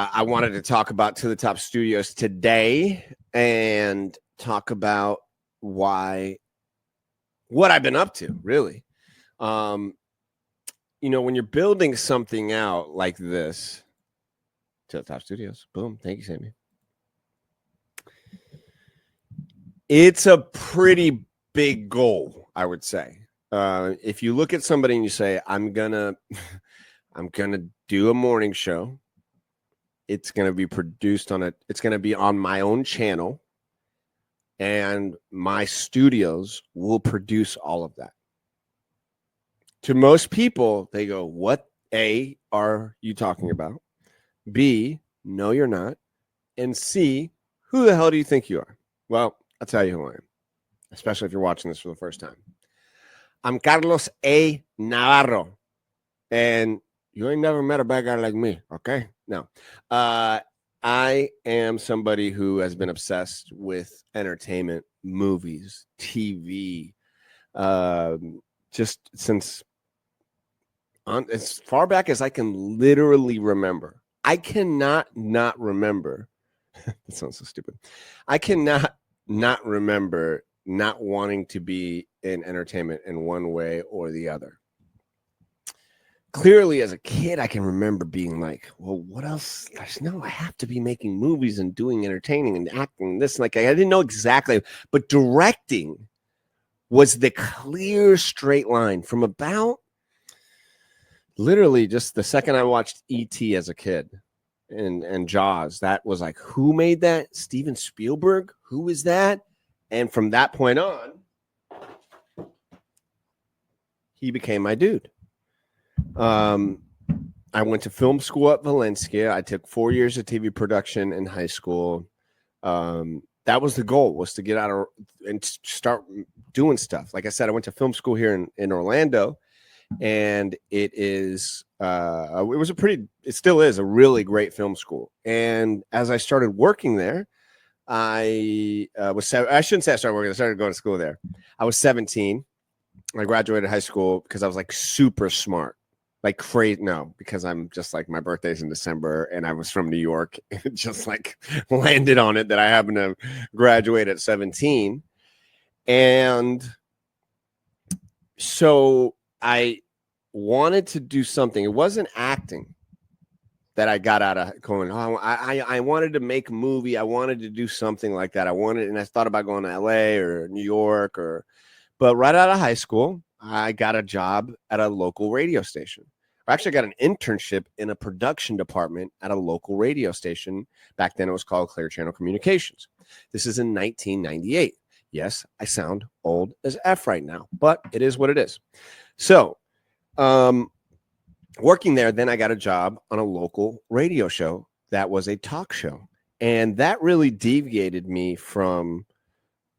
I wanted to talk about To the Top Studios today and talk about what I've been up to, really. When you're building something out like this, To the Top Studios, boom, thank you, Sammy. It's a pretty big goal, I would say. If you look at somebody and you say, I'm gonna do a morning show. It's going to be produced it's going to be on my own channel, and my studios will produce all of that. To most people, they go, what A, are you talking about? B, no, you're not. And C, who the hell do you think you are? Well, I'll tell you who I am, especially if you're watching this for the first time. I'm Carlos A. Navarro, and you ain't never met a bad guy like me, okay? No. I am somebody who has been obsessed with entertainment, movies, TV, just since as far back as I can literally remember. I cannot not remember. That sounds so stupid. I cannot not remember not wanting to be in entertainment in one way or the other. Clearly, as a kid, I can remember being like, well, what else? No, I have to be making movies and doing entertaining and acting this. Like, I didn't know exactly, but directing was the clear straight line from about literally just the second I watched E.T. as a kid and Jaws. That was like, who made that? Steven Spielberg? Who is that? And from that point on, he became my dude. I went to film school at Valencia. I took 4 years of TV production in high school. That was the goal, was to get out and start doing stuff. Like I said, I went to film school here in Orlando, and it still is a really great film school. And as I started working there, I shouldn't say I started working. I started going to school there. I was 17. I graduated high school because I was like super smart. Like crazy. No, because I'm just like, my birthday's in December and I was from New York, and it just like landed on it that I happened to graduate at 17. And so I wanted to do something. It wasn't acting that I got out of going, I wanted to make a movie. I wanted to do something like that. And I thought about going to LA or New York but right out of high school, I got a job at a local radio station. I actually got an internship in a production department at a local radio station. Back then, it was called Clear Channel Communications. This is in 1998. Yes, I sound old as F right now, but it is what it is. So, working there, then I got a job on a local radio show that was a talk show. And that really deviated me from...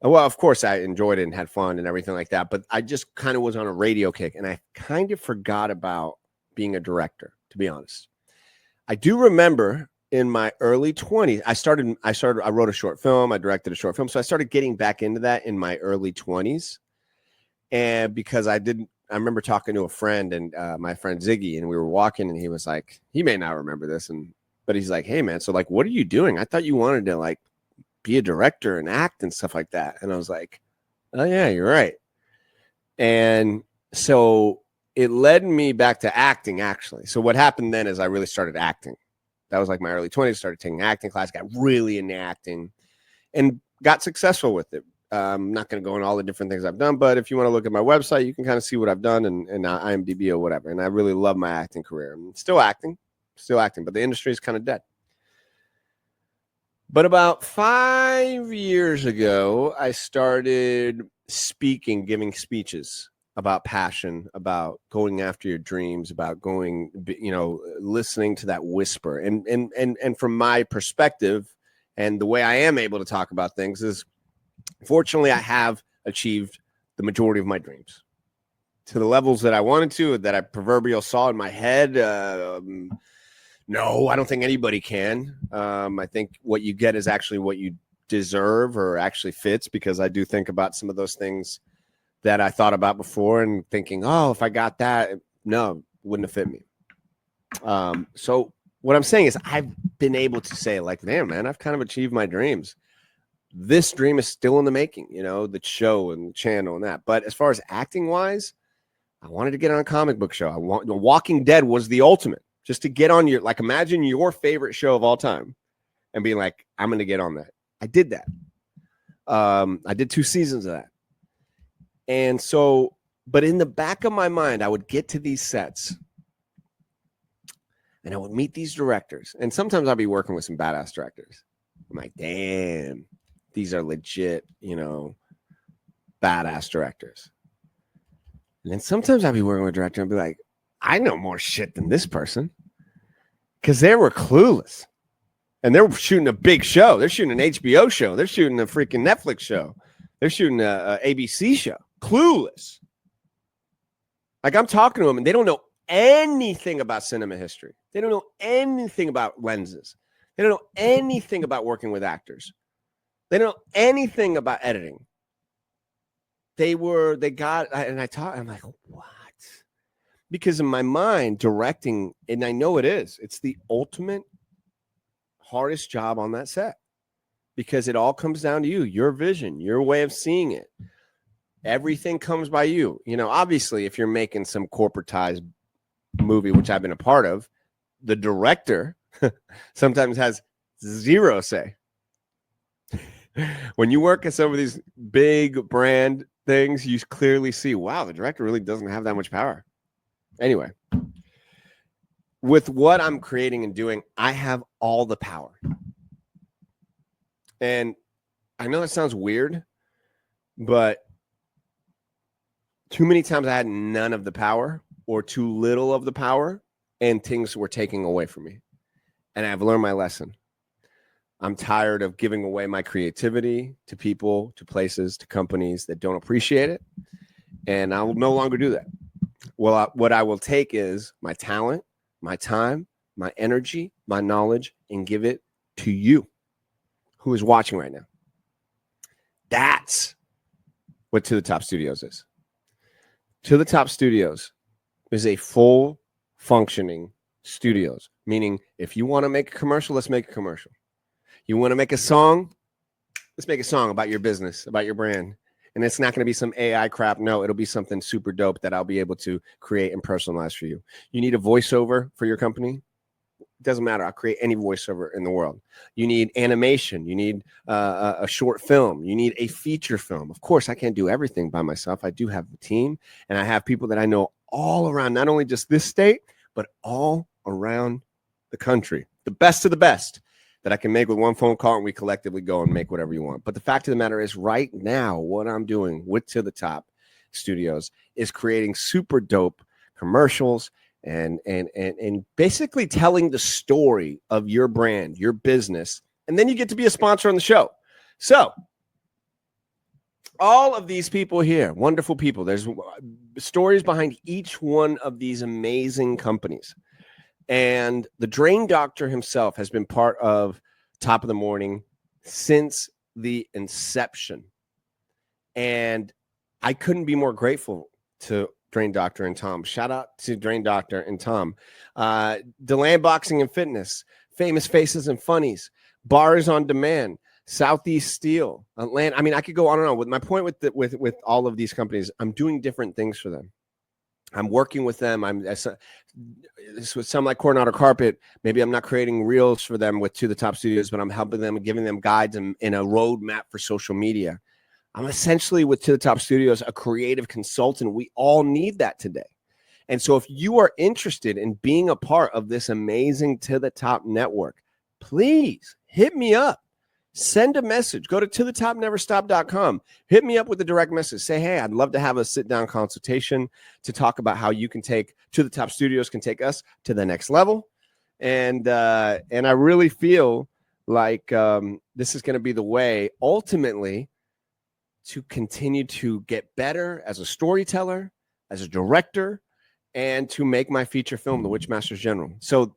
Well, of course, I enjoyed it and had fun and everything like that, but I just kind of was on a radio kick, and I kind of forgot about being a director, to be honest. I do remember in my early 20s, I wrote a short film, I directed a short film, so I started getting back into that in my early 20s, and because I remember talking to a friend, and my friend Ziggy, and we were walking, and he was like, he may not remember this, but he's like, hey, man, so like, what are you doing? I thought you wanted to like be a director and act and stuff like that. And I was like, oh yeah, you're right. And so it led me back to acting, actually. So what happened then is I really started acting. That was like my early 20s, started taking acting class, got really into acting and got successful with it. I'm not going to go into all the different things I've done, but if you want to look at my website, you can kind of see what I've done and IMDb or whatever. And I really love my acting career. I'm still acting, but the industry is kind of dead. But about 5 years ago, I started speaking, giving speeches about passion, about going after your dreams, about going, listening to that whisper. And from my perspective, and the way I am able to talk about things is, fortunately, I have achieved the majority of my dreams to the levels that I wanted to, that I proverbial saw in my head. No, I don't think anybody can. I think what you get is actually what you deserve or actually fits, because I do think about some of those things that I thought about before and thinking, oh, if I got that, no, wouldn't have fit me. So what I'm saying is I've been able to say like, damn, man, I've kind of achieved my dreams. This dream is still in the making, you know, the show and the channel and that. But as far as acting wise, I wanted to get on a comic book show. The Walking Dead was the ultimate, just to get on your, like, imagine your favorite show of all time and being like, I'm going to get on that. I did that. I did 2 seasons of that. And so, but in the back of my mind, I would get to these sets and I would meet these directors. And sometimes I'd be working with some badass directors. I'm like, damn, these are legit, you know, badass directors. And then sometimes I'd be working with a director and be like, I know more shit than this person, because they were clueless. And they're shooting a big show. They're shooting an HBO show. They're shooting a freaking Netflix show. They're shooting a ABC show. Clueless. Like, I'm talking to them and they don't know anything about cinema history. They don't know anything about lenses. They don't know anything about working with actors. They don't know anything about editing. And I taught, I'm like, what? Because in my mind, directing, and I know it's the ultimate hardest job on that set, because it all comes down to you, your vision, your way of seeing it. Everything comes by you. You know, obviously, if you're making some corporatized movie, which I've been a part of, the director sometimes has zero say. When you work at some of these big brand things, you clearly see, wow, the director really doesn't have that much power. Anyway, with what I'm creating and doing, I have all the power. And I know that sounds weird, but too many times I had none of the power or too little of the power, and things were taken away from me. And I've learned my lesson. I'm tired of giving away my creativity to people, to places, to companies that don't appreciate it. And I will no longer do that. Well, what I will take is my talent, my time, my energy, my knowledge, and give it to you who is watching right now. That's what To the Top Studios is. To the Top Studios is a full functioning studios, meaning if you want to make a commercial, let's make a commercial. You want to make a song? Let's make a song about your business, about your brand. And it's not going to be some AI crap. No, it'll be something super dope that I'll be able to create and personalize for you. You need a voiceover for your company? It doesn't matter. I'll create any voiceover in the world. You need animation. You need a short film. You need a feature film. Of course, I can't do everything by myself. I do have a team, and I have people that I know all around, not only just this state, but all around the country. The best of the best that I can make with one phone call, and we collectively go and make whatever you want. But the fact of the matter is, right now, what I'm doing with To the Top Studios is creating super dope commercials and basically telling the story of your brand, your business, and then you get to be a sponsor on the show. So all of these people here, wonderful people, there's stories behind each one of these amazing companies. And the Drain Doctor himself has been part of Top of the Morning since the inception. And I couldn't be more grateful to Drain Doctor and Tom. Shout out to Drain Doctor and Tom. Deland Boxing and Fitness, Famous Faces and Funnies, Bars on Demand, Southeast Steel, Atlanta. I mean, I could go on and on. With my point with all of these companies, I'm doing different things for them. I'm working with them. With some like Coronado Carpet. Maybe I'm not creating reels for them with To the Top Studios, but I'm helping them and giving them guides and a roadmap for social media. I'm essentially with To the Top Studios, a creative consultant. We all need that today. And so if you are interested in being a part of this amazing To the Top network, please hit me up. Send a message. Go to tothetopneverstop.com. Hit me up with a direct message. Say, hey, I'd love to have a sit-down consultation to talk about how you can take To the Top Studios can take us to the next level. And I really feel like this is going to be the way ultimately to continue to get better as a storyteller, as a director, and to make my feature film, The Witchmasters General. So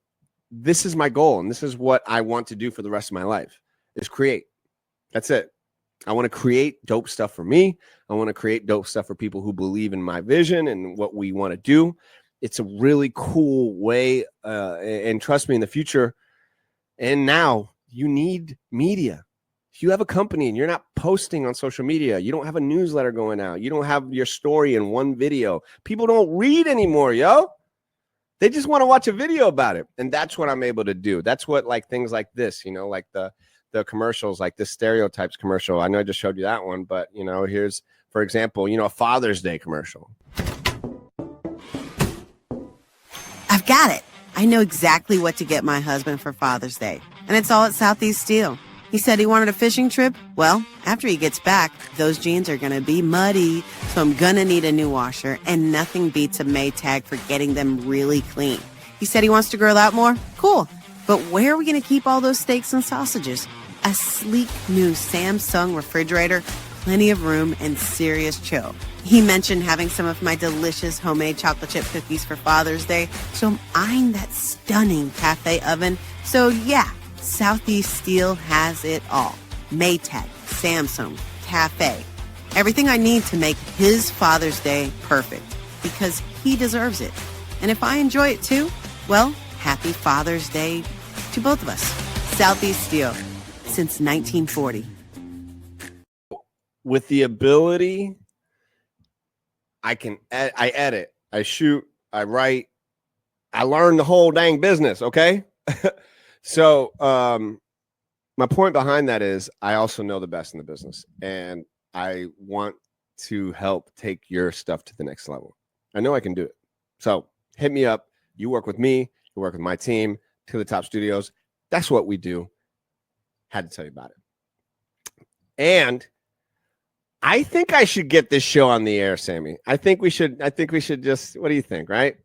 this is my goal, and this is what I want to do for the rest of my life, is create. That's it. I want to create dope stuff for me. I want to create dope stuff for people who believe in my vision and what we want to do. it's a really cool way. And trust me, in the future and now, you need media. If you have a company and you're not posting on social media, you don't have a newsletter going out, you don't have your story in one video, people don't read anymore, yo. They just want to watch a video about it. And that's what I'm able to do. That's what, like, things like this, you know, like the commercials, like this stereotypes commercial. I know I just showed you that one, but, you know, here's, for example, you know, a Father's Day commercial. I've got it. I know exactly what to get my husband for Father's Day. And it's all at Southeast Steel. He said he wanted a fishing trip. Well, after he gets back, those jeans are going to be muddy. So I'm going to need a new washer. And nothing beats a Maytag for getting them really clean. He said he wants to grill out more. Cool. But where are we going to keep all those steaks and sausages? A sleek new Samsung refrigerator, plenty of room, and serious chill. He mentioned having some of my delicious homemade chocolate chip cookies for Father's Day, so I'm eyeing that stunning cafe oven. So yeah, Southeast Steel has it all. Maytag, Samsung, cafe. Everything I need to make his Father's Day perfect, because he deserves it. And if I enjoy it too, well, happy Father's Day to both of us. Southeast Steel, since 1940. With the ability, I edit, I shoot, I write, I learn the whole dang business. Okay. So, my point behind that is I also know the best in the business, and I want to help take your stuff to the next level. I know I can do it. So hit me up. You work with me, you work with my team, To the Top Studios. That's what we do. Had to tell you about it. And I think I should get this show on the air, Sammy. I think we should just, what do you think, right?